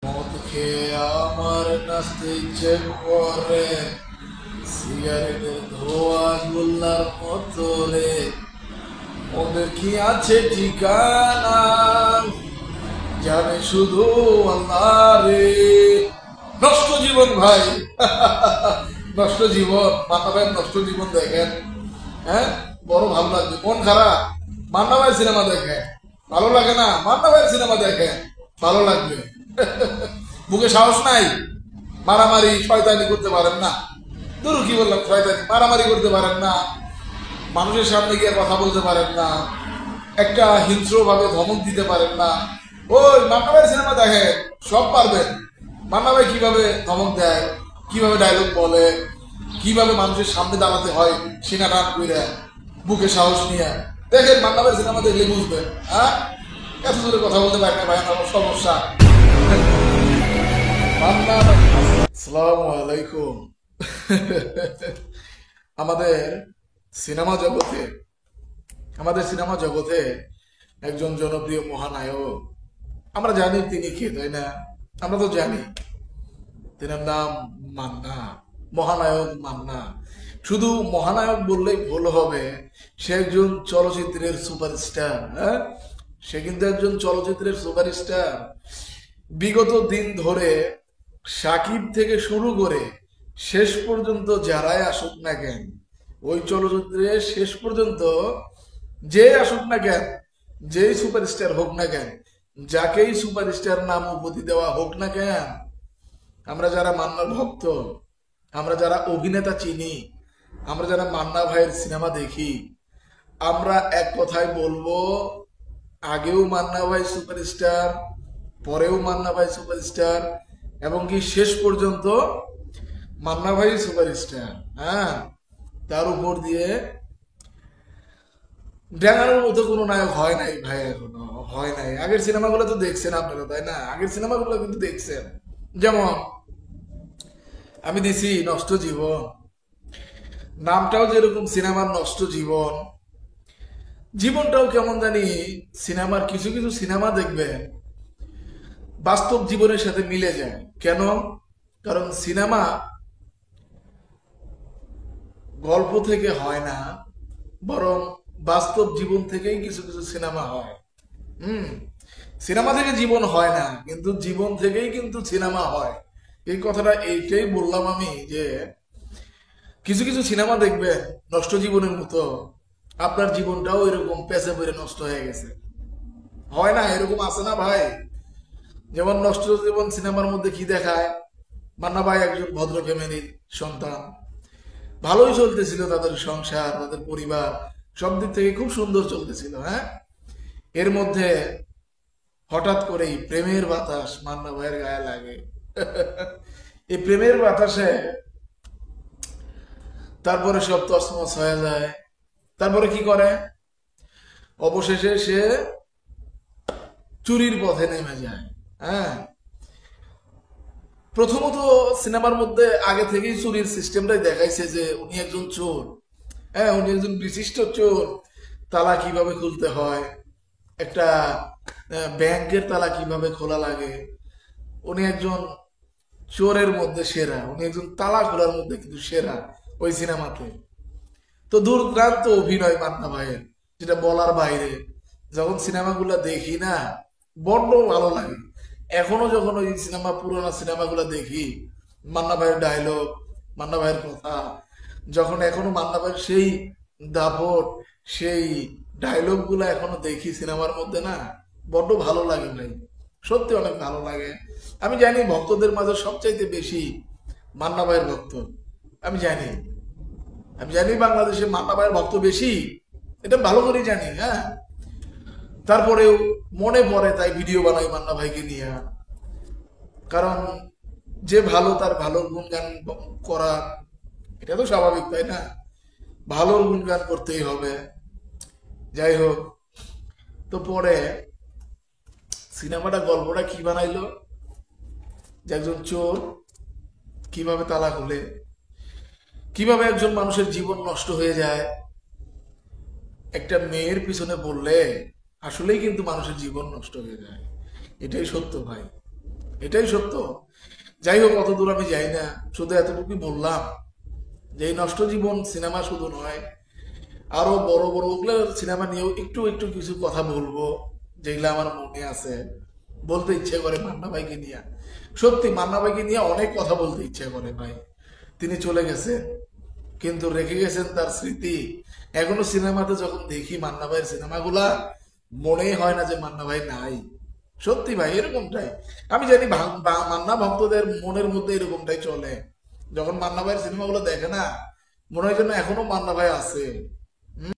মদ খেয়ে আমার নাচতে ইচ্ছে করে, সিগারেটের ধোয়া গোল্লার মতো রে। ওদের কি আছে ঠিকানা, জানে শুধু আল্লাহ রে। নষ্ট জীবন ভাই। নষ্ট জীবন, মান্না ভাইয়ের নষ্ট জীবন দেখেন। হ্যাঁ, বড় ভালো লাগবে। মন খারাপ, মান্না ভাই সিনেমা দেখে ভালো লাগে না? মান্না ভাইয়ের সিনেমা দেখে ভালো লাগবে। বুকে সাহস নাই, মারামারি শয়তানি করতে পারেন না। দুরু কি বললাম, শয়তানি মারামারি করতে পারেন না, মানুষের সামনে গিয়ে কথা বলতে পারেন না, একটা হিংস্র ভাবে ধমক দিতে পারেন না। ওই মান্না ভাইয়ের সিনেমা দেখেন, সব পারবেন। মান্না ভাই কিভাবে ধমক দেয়, কিভাবে ডায়লগ বলে, কিভাবে মানুষের সামনে দাঁড়াতে হয় সিনা টান করে, বুকে সাহস নিয়ে দেখেন। মান্না ভাইয়ের সিনেমা দেখলে বুঝবেন। হ্যাঁ, এত জোরে কথা বলতে পারেন না ভাই, আমার সমস্যা। মান্না আসসালামু আলাইকুম। আমাদের সিনেমা জগতে আমাদের সিনেমা জগতে একজন জনপ্রিয় মহানায়ক, আমরা জানি তিনি কে, তাই না? আমরা তো জানি তিনার নাম মান্না, মহানায়ক মান্না। শুধু মহানায়ক বললেই ভুল হবে, সে একজন চলচ্চিত্রের সুপারস্টার। হ্যাঁ, সে কিন্তু একজন চলচ্চিত্রের সুপারস্টার। বিগত দিন ধরে সাকিব থেকে শুরু করে শেষ পর্যন্ত যারাই আসুক না কেন ওই চলচ্চিত্রে, শেষ পর্যন্ত যে আসুক না কেন, যেই সুপারস্টার হোক না কেন, যাকেই সুপারস্টার নাম উপাধি দেওয়া হোক না কেন, আমরা যারা মান্নার ভক্ত, আমরা যারা অভিনেতা চিনি, আমরা যারা মান্না ভাইয়ের সিনেমা দেখি, আমরা এক কথায় বলবো, আগেও মান্না ভাই সুপারস্টার, পরেও মান্না ভাই সুপারস্টার, এবং কি শেষ পর্যন্ত মান্না ভাই সুপারস্টার। হ্যাঁ, তার উপর দিয়ে ড্যাঙানোর মতো কোনো নায়ক হয় নাই ভাই, এখনো হয় নাই। আগের সিনেমাগুলো তো দেখছেন আপনারা, তাই না? আগের সিনেমাগুলো কিন্তু দেখছেন। যেমন আমি দিছি নষ্ট জীবন, নামটাও যেরকম সিনেমার নষ্ট জীবন, জীবনটাও কেমন জানি সিনেমার। কিছু কিছু সিনেমা দেখবেন বাস্তব জীবনের সাথে মিলে যায়। কেন? কারণ সিনেমা গল্প থেকে হয় না, বরং বাস্তব জীবন থেকেই কিছু কিছু সিনেমা হয়। হুম, সিনেমা থেকে জীবন হয় না, কিন্তু জীবন থেকেই কিন্তু সিনেমা হয়। এই কথাটা এইটাই বললাম আমি, যে কিছু কিছু সিনেমা দেখবেন নষ্ট জীবনের মতো, আপনার জীবনটাও এরকম পেঁচে পড়ে নষ্ট হয়ে গেছে। হয় না? এরকম আছে না ভাই? যেমন নষ্ট জীবন সিনেমার মধ্যে কি দেখায়, মান্না ভাই একজন ভদ্র ফ্যামিলির সন্তান, ভালোই চলতেছিল তাদের সংসার, তাদের পরিবার, সব দিক থেকে খুব সুন্দর চলতেছিল। হ্যাঁ, এর মধ্যে হঠাৎ করেই প্রেমের বাতাস মান্না ভাইয়ের গায়ে লাগে। এই প্রেমের বাতাসে তারপরে সব তছনছ হয়ে যায়। তারপরে কি করে? অবশেষে সে চুরির পথে নেমে যায়। হ্যাঁ, প্রথমত সিনেমার মধ্যে আগে থেকেই চুরির সিস্টেমটাই দেখাইছে, যে উনি একজন চোর। হ্যাঁ, উনি একজন বিশিষ্ট চোর। তালা কিভাবে খুলতে হয়, একটা ব্যাংকের তালা কিভাবে খোলা লাগে, উনি একজন চোরের মধ্যে সেরা, উনি একজন তালা খোলার মধ্যে কিন্তু সেরা ওই সিনেমাতে। তো দুর্দান্ত অভিনয় মান্না ভাইয়ের, যেটা বলার বাইরে। যখন সিনেমাগুলো দেখি না, বড্ড ভালো লাগে। এখনো যখন ওই সিনেমা, পুরোনো সিনেমাগুলো দেখি, মান্না ভাইয়ের ডায়লগ, মান্না ভাইয়ের কথা, যখন এখনো মান্না ভাইয়ের সেই দাপট, সেই ডায়লগ গুলো এখনো দেখি সিনেমার মধ্যে, না বড্ড ভালো লাগে ভাই, সত্যি অনেক ভালো লাগে। আমি জানি ভক্তদের মাঝে সবচাইতে বেশি মান্না ভাইয়ের ভক্ত। আমি জানি, আমি জানি বাংলাদেশে মান্না ভাইয়ের ভক্ত বেশি, এটা ভালো করে জানি। হ্যাঁ, তারপরেও মনে পড়ে, তাই ভিডিও বানাই মান্না ভাইকে নিয়ে। কারণ যে ভালো, তার ভালোর গুণগান করা, এটা তো স্বাভাবিক, তাই না? ভালোর গুণগান করতেই হবে। যাই হোক, তো পরে সিনেমাটা, গল্পটা কি বানাইলো, যে একজন চোর কিভাবে তালা খুলে, কিভাবে একজন মানুষের জীবন নষ্ট হয়ে যায় একটা মেয়ের পিছনে পড়লে, আসলেই কিন্তু মানুষের জীবন নষ্ট হয়ে যায়। এটাই সত্য ভাই। এটাই সত্য। যাই হোক, অত দূর আমি যাই না, শুধু এতটুকুই বললাম যে এই নষ্ট জীবন সিনেমা শুধু নয়, আরো বড় বড় ওগুলো সিনেমা নিয়েও একটু একটু কিছু কথা বলবো, যেগুলো আমার মনে আছে। বলতে ইচ্ছে করে মান্না ভাইকে নিয়ে, সত্যি মান্না ভাইকে নিয়ে অনেক কথা বলতে ইচ্ছে করে ভাই। তিনি চলে গেছেন, কিন্তু রেখে গেছেন তার স্মৃতি। এখনো সিনেমাতে যখন দেখি মান্না ভাইয়ের সিনেমাগুলা, মনেই হয় না যে মান্না ভাই নাই। সত্যি ভাই এরকমটাই। আমি জানি মান্না ভক্তদের মনের মধ্যে এরকমটাই চলে। যখন মান্না ভাইয়ের সিনেমাগুলো দেখে না, মনে হয় যেন এখনো মান্না ভাই আছে।